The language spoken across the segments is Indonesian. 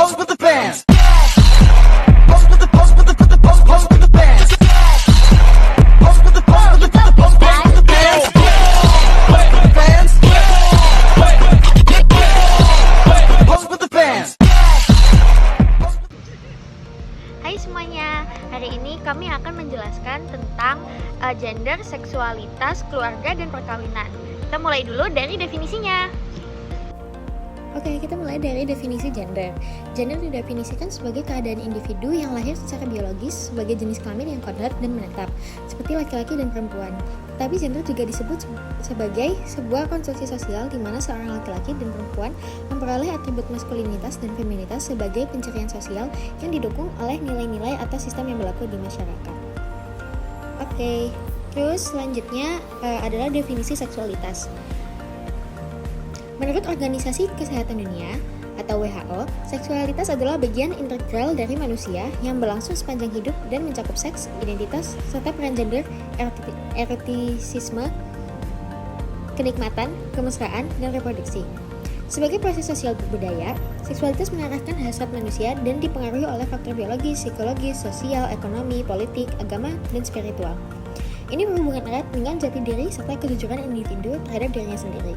pose with the bands. Pose with the pose with the pose with the bands. Pose with the pose with the pose with the bands. Pose with the bands. Pose with the bands. Hai semuanya, hari ini kami akan menjelaskan tentang gender, seksualitas, keluarga, dan perkawinan. Kita mulai dulu dari definisinya. Oke, kita mulai dari definisi gender. Gender didefinisikan sebagai keadaan individu yang lahir secara biologis sebagai jenis kelamin yang kodrat dan menetap, seperti laki-laki dan perempuan. Tapi gender juga disebut sebagai sebuah konstruksi sosial di mana seorang laki-laki dan perempuan memperoleh atribut maskulinitas dan feminitas sebagai pencerian sosial yang didukung oleh nilai-nilai atau sistem yang berlaku di masyarakat. Oke, terus selanjutnya adalah definisi seksualitas. Menurut Organisasi Kesehatan Dunia atau WHO, seksualitas adalah bagian integral dari manusia yang berlangsung sepanjang hidup dan mencakup seks, identitas, serta peran gender, erotisisme, kenikmatan, kemesraan, dan reproduksi. Sebagai proses sosial budaya, seksualitas mengarahkan hasrat manusia dan dipengaruhi oleh faktor biologis, psikologis, sosial, ekonomi, politik, agama, dan spiritual. Ini berhubungan erat dengan jati diri serta kejujuran individu terhadap dirinya sendiri.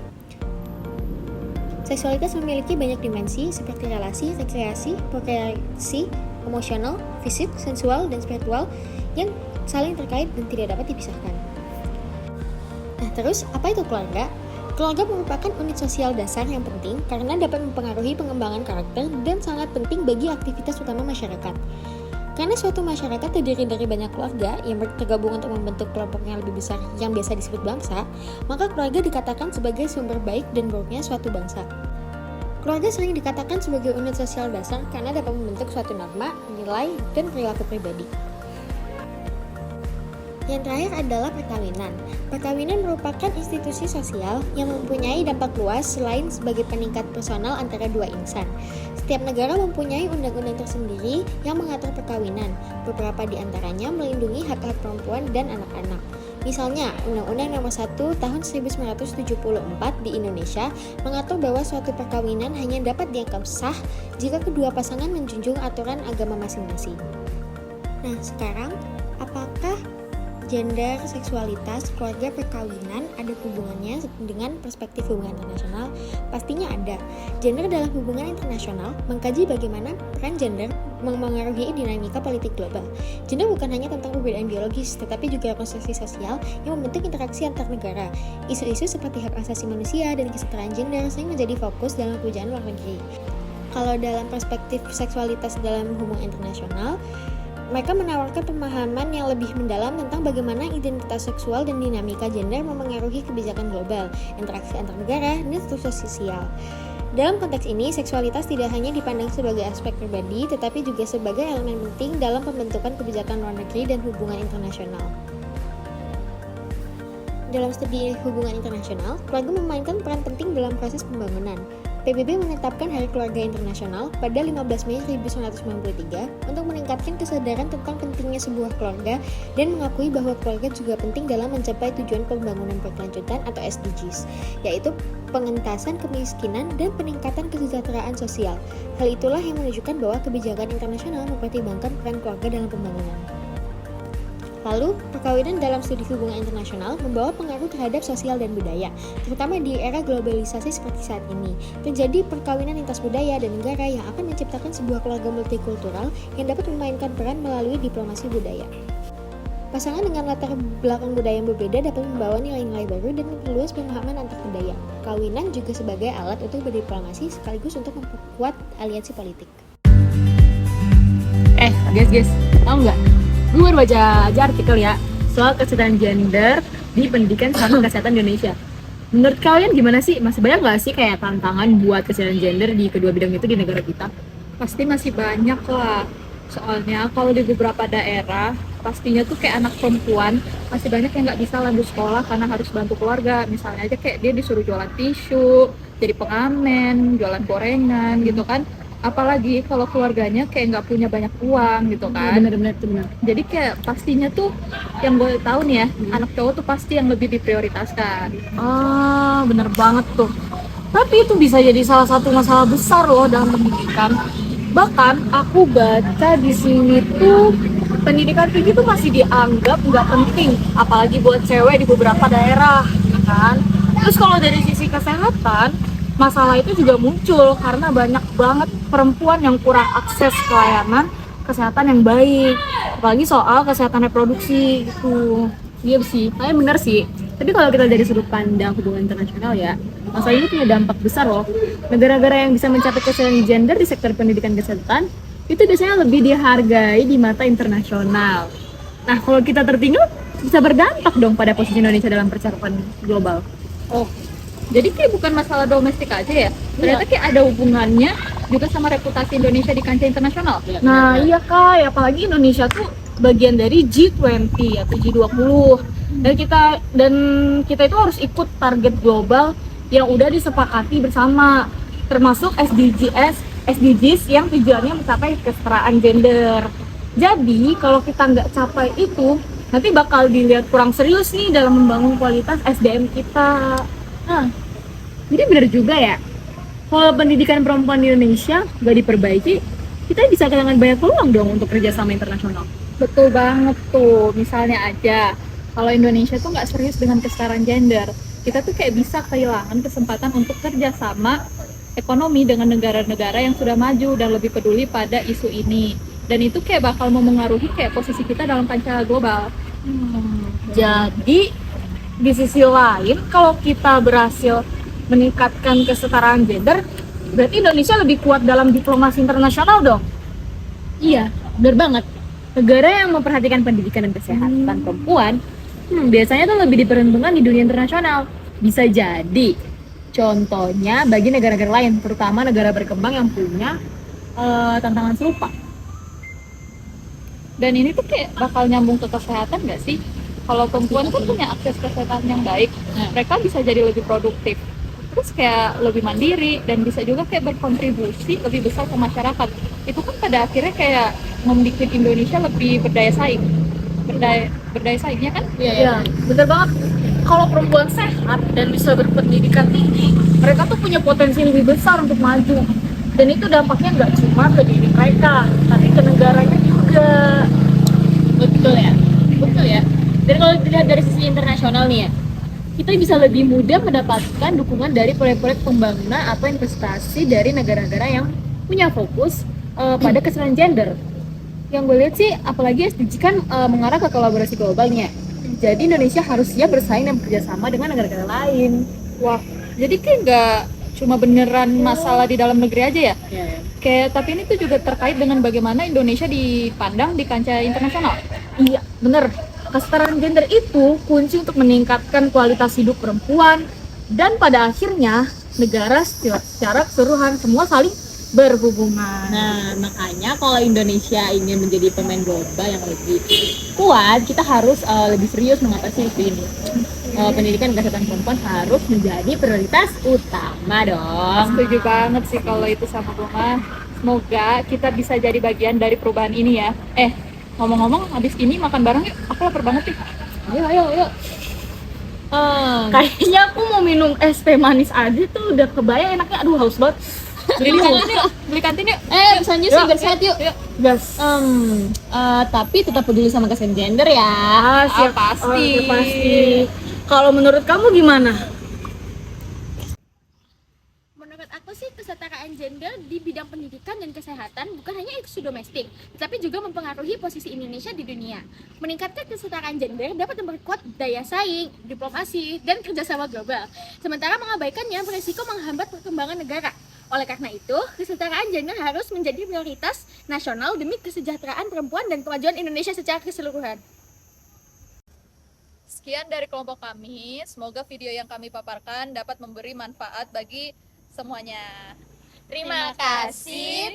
Seksualitas memiliki banyak dimensi seperti relasi, rekreasi, prokreasi, emosional, fisik, sensual, dan spiritual yang saling terkait dan tidak dapat dipisahkan. Nah, terus apa itu keluarga? Keluarga merupakan unit sosial dasar yang penting karena dapat mempengaruhi pengembangan karakter dan sangat penting bagi aktivitas utama masyarakat. Karena suatu masyarakat terdiri dari banyak keluarga yang tergabung untuk membentuk kelompok yang lebih besar yang biasa disebut bangsa, maka keluarga dikatakan sebagai sumber baik dan buruknya suatu bangsa. Keluarga sering dikatakan sebagai unit sosial dasar karena dapat membentuk suatu norma, nilai, dan perilaku pribadi. Yang terakhir adalah perkawinan. Perkawinan merupakan institusi sosial yang mempunyai dampak luas selain sebagai peningkat personal antara dua insan. Setiap negara mempunyai undang-undang tersendiri yang mengatur perkawinan. Beberapa di antaranya melindungi hak-hak perempuan dan anak-anak. Misalnya, Undang-Undang Nomor 1 Tahun 1974 di Indonesia mengatur bahwa suatu perkawinan hanya dapat dianggap sah jika kedua pasangan menjunjung aturan agama masing-masing. Nah, sekarang apakah gender, seksualitas, keluarga, perkawinan ada hubungannya dengan perspektif hubungan internasional? Pastinya ada. Gender dalam hubungan internasional mengkaji bagaimana peran gender memengaruhi dinamika politik global. Gender bukan hanya tentang perbedaan biologis, tetapi juga konstruksi sosial yang membentuk interaksi antar negara. Isu-isu seperti hak asasi manusia dan kesetaraan gender sering menjadi fokus dalam kebijakan luar negeri. Kalau dalam perspektif seksualitas dalam hubungan internasional, mereka menawarkan pemahaman yang lebih mendalam tentang bagaimana identitas seksual dan dinamika gender memengaruhi kebijakan global, interaksi antar negara, dan struktur sosial. Dalam konteks ini, seksualitas tidak hanya dipandang sebagai aspek pribadi, tetapi juga sebagai elemen penting dalam pembentukan kebijakan luar negeri dan hubungan internasional. Dalam studi hubungan internasional, keluarga memainkan peran penting dalam proses pembangunan. PBB menetapkan Hari Keluarga Internasional pada 15 Mei 1993 untuk meningkatkan kesadaran tentang pentingnya sebuah keluarga dan mengakui bahwa keluarga juga penting dalam mencapai tujuan pembangunan berkelanjutan atau SDGs, yaitu pengentasan kemiskinan dan peningkatan kesejahteraan sosial. Hal itulah yang menunjukkan bahwa kebijakan internasional mempertimbangkan peran keluarga dalam pembangunan. Lalu, perkawinan dalam studi hubungan internasional membawa pengaruh terhadap sosial dan budaya, terutama di era globalisasi seperti saat ini. Terjadi perkawinan lintas budaya dan negara yang akan menciptakan sebuah keluarga multikultural yang dapat memainkan peran melalui diplomasi budaya. Pasangan dengan latar belakang budaya yang berbeda dapat membawa nilai-nilai baru dan memperluas pemahaman antar budaya. Perkawinan juga sebagai alat untuk berdiplomasi sekaligus untuk memperkuat aliansi politik. Guys, tahu nggak? Gue baru baca aja artikel ya soal kesetaraan gender di pendidikan sama kesehatan Indonesia. Menurut kalian gimana sih? Masih banyak nggak sih kayak tantangan buat kesetaraan gender di kedua bidang itu di negara kita? Pasti masih banyak lah. Soalnya kalau di beberapa daerah pastinya tuh kayak anak perempuan masih banyak yang nggak bisa lanjut sekolah karena harus bantu keluarga. Misalnya aja kayak dia disuruh jualan tisu, jadi pengamen, jualan gorengan gitu kan. Apalagi kalau keluarganya kayak nggak punya banyak uang gitu kan. Bener. Jadi kayak pastinya tuh yang gue tahu nih ya, anak cowok tuh pasti yang lebih diprioritaskan. Bener banget tuh. Tapi itu bisa jadi salah satu masalah besar loh dalam pendidikan. Bahkan aku baca di sini tuh pendidikan tinggi tuh masih dianggap nggak penting, apalagi buat cewek di beberapa daerah, ya kan? Terus kalau dari sisi kesehatan, masalah itu juga muncul karena banyak banget perempuan yang kurang akses ke layanan kesehatan yang baik, apalagi soal kesehatan reproduksi gitu. Iya sih, kalian bener sih. Tapi kalau kita dari sudut pandang hubungan internasional ya, masalah ini punya dampak besar loh. Negara-negara yang bisa mencapai kesetaraan gender di sektor pendidikan kesehatan itu biasanya lebih dihargai di mata internasional. Nah, kalau kita tertinggal bisa berdampak dong pada posisi Indonesia dalam percakapan global. Oh, jadi kayak bukan masalah domestik aja ya? Ternyata kayak ada hubungannya juga sama reputasi Indonesia di kancah internasional. Nah iya Kak, apalagi Indonesia tuh bagian dari G20 atau G20 dan kita itu harus ikut target global yang udah disepakati bersama, termasuk SDGs yang tujuannya mencapai kesetaraan gender. Jadi kalau kita nggak capai itu, nanti bakal dilihat kurang serius nih dalam membangun kualitas SDM kita. Nah, jadi bener juga ya. Kalau pendidikan perempuan di Indonesia nggak diperbaiki, kita bisa kehilangan banyak peluang dong untuk kerjasama internasional. Betul banget tuh. Misalnya aja, kalau Indonesia tuh nggak serius dengan kesetaraan gender, kita tuh kayak bisa kehilangan kesempatan untuk kerjasama ekonomi dengan negara-negara yang sudah maju dan lebih peduli pada isu ini. Dan itu kayak bakal memengaruhi kayak posisi kita dalam kancah global. Jadi di sisi lain, kalau kita berhasil meningkatkan kesetaraan gender, berarti Indonesia lebih kuat dalam diplomasi internasional dong. Iya, bener banget. Negara yang memperhatikan pendidikan dan kesehatan perempuan biasanya tuh lebih diperhitungkan di dunia internasional. Bisa jadi contohnya bagi negara-negara lain, terutama negara berkembang yang punya tantangan serupa. Dan ini tuh kayak bakal nyambung ke kesehatan nggak sih? Kalau perempuan kan punya akses kesehatan yang baik, mereka bisa jadi lebih produktif, terus kayak lebih mandiri, dan bisa juga kayak berkontribusi lebih besar ke masyarakat. Itu kan pada akhirnya kayak membuat Indonesia lebih berdaya saing. Berdaya saingnya kan? Iya, bener banget. Kalau perempuan sehat dan bisa berpendidikan tinggi, mereka tuh punya potensi lebih besar untuk maju. Dan itu dampaknya nggak cuma ke diri mereka, tapi ke negaranya juga. Betul ya, betul ya. Dan kalau dilihat dari sisi internasional nih ya, kita bisa lebih mudah mendapatkan dukungan dari proyek-proyek pembangunan atau investasi dari negara-negara yang punya fokus pada kesetaraan gender. Yang gue lihat sih, apalagi SDG kan mengarah ke kolaborasi global nih ya. Jadi Indonesia harus siap bersaing dan bekerjasama dengan negara-negara lain. Wah, jadi kayak nggak cuma beneran masalah di dalam negeri aja ya? Kayak tapi ini tuh juga terkait dengan bagaimana Indonesia dipandang di kancah internasional. Iya, bener. Kesetaraan gender itu kunci untuk meningkatkan kualitas hidup perempuan, dan pada akhirnya negara secara keseluruhan semua saling berhubungan. Nah, makanya kalau Indonesia ingin menjadi pemain global yang lebih kuat, kita harus lebih serius mengatasi isu ini. Pendidikan dan kesehatan perempuan harus menjadi prioritas utama dong. Setuju banget sih kalau itu sama Bunga. Semoga kita bisa jadi bagian dari perubahan ini ya. Ngomong-ngomong, habis ini makan bareng yuk. Aku lapar banget nih. Ayo. Kayaknya aku mau minum es teh manis aja tuh, udah kebayang enaknya. Aduh, haus banget. Beli kantin yuk. Beli kantin yuk. Pesannya sih bersehat yuk. Gas. Tapi tetap peduli sama kesetaraan gender ya. Siap. Pasti. Pasti. Kalau menurut kamu gimana? Menurut aku sih kesetaraan gender di bidang pendidikan dan kesehatan bukan hanya isu domestik, tetapi juga mempengaruhi posisi Indonesia di dunia. Meningkatkan kesetaraan gender dapat memperkuat daya saing, diplomasi, dan kerjasama global. Sementara mengabaikannya berisiko menghambat perkembangan negara. Oleh karena itu, kesetaraan gender harus menjadi prioritas nasional demi kesejahteraan perempuan dan kemajuan Indonesia secara keseluruhan. Sekian dari kelompok kami. Semoga video yang kami paparkan dapat memberi manfaat bagi semuanya. Terima kasih.